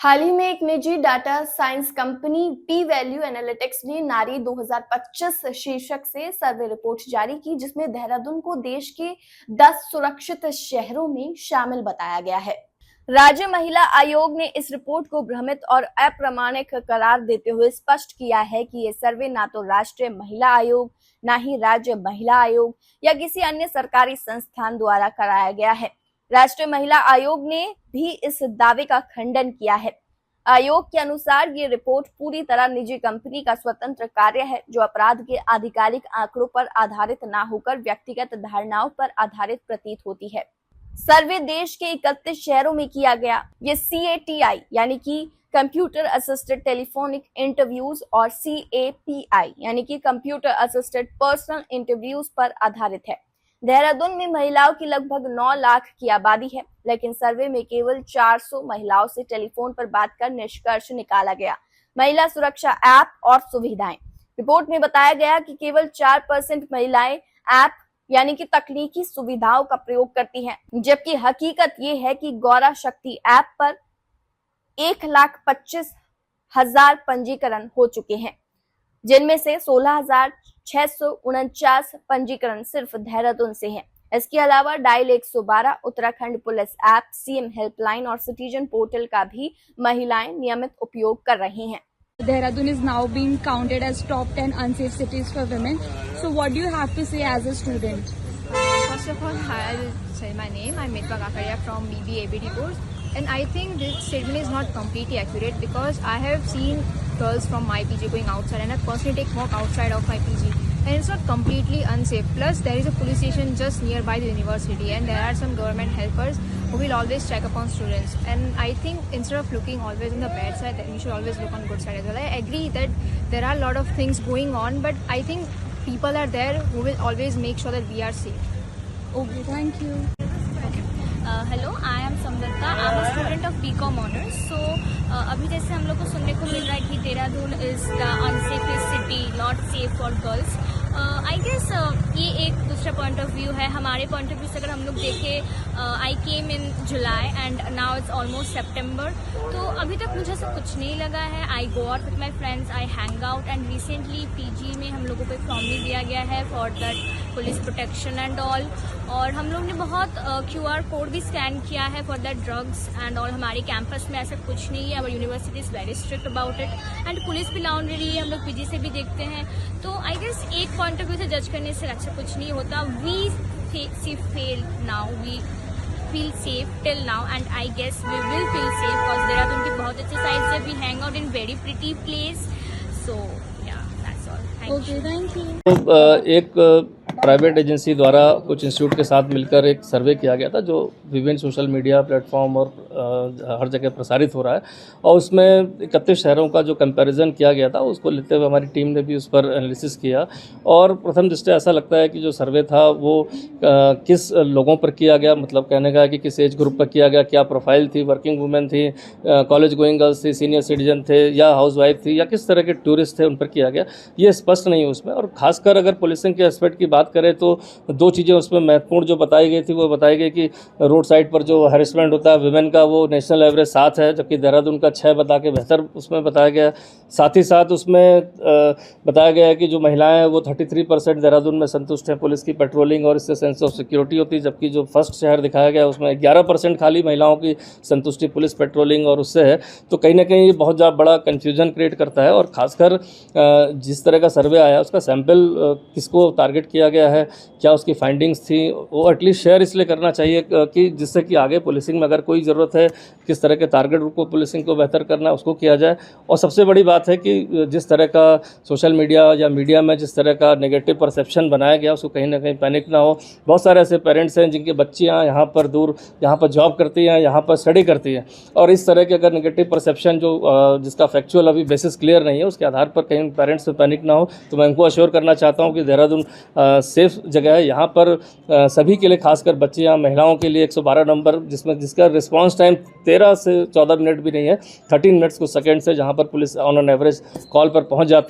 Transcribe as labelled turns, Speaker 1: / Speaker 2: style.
Speaker 1: हाल ही में एक निजी data science company P value analytics ने नारी 2025 शीर्षक से सर्वे रिपोर्ट जारी की, जिसमें देहरादून को देश के 10 सुरक्षित शहरों में शामिल बताया गया है। राज्य महिला आयोग ने इस रिपोर्ट को भ्रमित और अप्रामाणिक करार देते हुए स्पष्ट किया है कि यह सर्वे ना तो राष्ट्रीय महिला आयोग, ना ही राज्य महिला आयोग या किसी अन्य सरकारी संस्थान द्वारा कराया गया है। राष्ट्रीय महिला आयोग ने भी इस दावे का खंडन किया है। आयोग के अनुसार ये रिपोर्ट पूरी तरह निजी कंपनी का स्वतंत्र कार्य है, जो अपराध के आधिकारिक आंकड़ों पर आधारित ना होकर व्यक्तिगत धारणाओं पर आधारित प्रतीत होती है। सर्वे देश के 31 शहरों में किया गया। ये CATI यानी कि कंप्यूटर असिस्टेड टेलीफोनिक इंटरव्यूज और CAPI यानी कि कंप्यूटर असिस्टेड पर्सनल इंटरव्यूज पर आधारित है। देहरादून में महिलाओं की लगभग 9 लाख की आबादी है, लेकिन सर्वे में केवल 400 महिलाओं से टेलीफोन पर बात कर निष्कर्ष निकाला गया। महिला सुरक्षा ऐप और सुविधाएं। रिपोर्ट में बताया गया कि केवल 4% महिलाएं ऐप यानी कि तकनीकी सुविधाओं का प्रयोग करती हैं, जबकि हकीकत ये है कि गौरा शक्ति ऐप पर 1,25,000 पंजीकरण हो चुके हैं, जिनमें से 16,649 पंजीकरण सिर्फ देहरादून से हैं। इसके अलावा dial 112, Uttarakhand police app, CM helpline और सिटीजन पोर्टल का भी महिलाएं नियमित उपयोग कर रही हैं।
Speaker 2: Dehradun is now being counted as top 10 unsafe cities for women. So what do you have to say as a student?
Speaker 3: First of all, I'll say my name. I'm Mitwa Kakaria from BBABD course. And I think this statement is not completely accurate because I have seen girls from my PG going outside and I personally take walk outside of my PG. And it's not completely unsafe. Plus, there is a police station just nearby the university and there are some government helpers who will always check upon students. And I think instead of looking always on the bad side, that we should always look on good side as well. I agree that there are a lot of things going on, but I think people are there who will always make sure that we are safe.
Speaker 2: Okay, thank you.
Speaker 4: Hello, I am Samriddha, I am student of BCom honours. So अभी जैसे हम लोग को सुनने को मिल रहा है कि Dehradun is the unsafest city, not safe for girls. I guess ये एक दूसरा पॉइंट ऑफ व्यू है। हमारे पॉइंट ऑफ व्यू से अगर हम लोग देखें, I came in July and now it's almost September, तो अभी तक मुझे ऐसा कुछ नहीं लगा है। I go out with my friends, I hang out and recently PG में हम लोगों को एक फॉर्म भी दिया गया है for that police protection and all, और हम लोग ने बहुत QR कोड भी स्कैन किया है for that drugs and all. हमारे कैंपस में ऐसा कुछ नहीं है, our university is very strict about it and police भी लाउंड्री हम लोग PG से भी देखते हैं। तो आई गेस एक पॉइंट ऑफ व्यू से जज करने से अच्छा कुछ नहीं होता। We feel now, we feel safe till now and I guess we will feel safe because Dehradun की बहुत अच्छी साइड है। We hang out in very pretty place, so yeah, that's all. Thank you.
Speaker 2: Thank you.
Speaker 5: एक private agency द्वारा कुछ institute के साथ मिलकर एक सर्वे किया गया था, जो विभिन्न सोशल मीडिया प्लेटफॉर्म और हर जगह प्रसारित हो रहा है, और उसमें 31 शहरों का जो कंपैरिजन किया गया था उसको लेते हुए हमारी टीम ने भी उस पर एनालिसिस किया। और प्रथम दृष्टया ऐसा लगता है कि जो सर्वे था वो किस लोगों पर किया गया, मतलब कहने का है कि किस एज ग्रुप पर किया गया, क्या प्रोफाइल थी, वर्किंग वुमेन थी, कॉलेज गोइंग गर्ल्स थी, सीनियर सिटीजन थे या हाउसवाइफ थी, या किस तरह के टूरिस्ट थे, उन पर किया गया, ये स्पष्ट नहीं है उसमें। और खासकर अगर पुलिसिंग के एस्पेक्ट की बात करें तो 2 चीज़ें उसमें महत्वपूर्ण जो बताई गई थी, वो बताई गई कि रोड साइड पर जो हैरेसमेंट होता है वुमेन का, वो नेशनल एवरेज 7 है, जबकि देहरादून का 6 बता के बेहतर उसमें बताया गया। साथ ही साथ उसमें बताया गया है कि जो महिलाएं हैं वो 33% देहरादून में संतुष्ट हैं पुलिस की पेट्रोलिंग और इससे सेंस ऑफ सिक्योरिटी होती है, जबकि जो फर्स्ट शहर दिखाया गया उसमें 11% खाली महिलाओं की संतुष्टि पुलिस पेट्रोलिंग और उससे है। तो कहीं ना कहीं ये बहुत ज़्यादा बड़ा कन्फ्यूजन क्रिएट करता है। और ख़ासकर जिस तरह का सर्वे आया उसका सैंपल किसको टारगेट किया गया है, क्या उसकी फाइंडिंग्स थी, वो एटलीस्ट शेयर इसलिए करना चाहिए कि जिससे कि आगे पुलिसिंग में अगर कोई ज़रूरत है, किस तरह के टारगेट ग्रुप को पुलिसिंग को बेहतर करना है उसको किया जाए। और सबसे बड़ी बात है कि जिस तरह का सोशल मीडिया या मीडिया में जिस तरह का नेगेटिव परसेप्शन बनाया गया उसको कहीं ना कहीं पैनिक ना हो। बहुत सारे ऐसे पेरेंट्स हैं जिनकी बच्चियाँ यहाँ पर दूर, यहाँ पर जॉब करती हैं, यहाँ पर स्टडी करती हैं, और इस तरह के अगर नेगेटिव परसेप्शन जो जिसका फैक्चुअल अभी बेसिस क्लियर नहीं है उसके आधार पर कहीं पेरेंट्स में पैनिक ना हो। तो मैं उनको अश्योर करना चाहता हूँ कि देहरादून सेफ जगह है। यहाँ पर सभी के लिए, खासकर बच्चियाँ, महिलाओं के लिए 112 नंबर जिसका रिस्पांस टाइम 13 से 14 मिनट भी नहीं है, 13 मिनट्स कुछ सेकेंड से, जहाँ पर police on an average call पर पहुँच जाती है।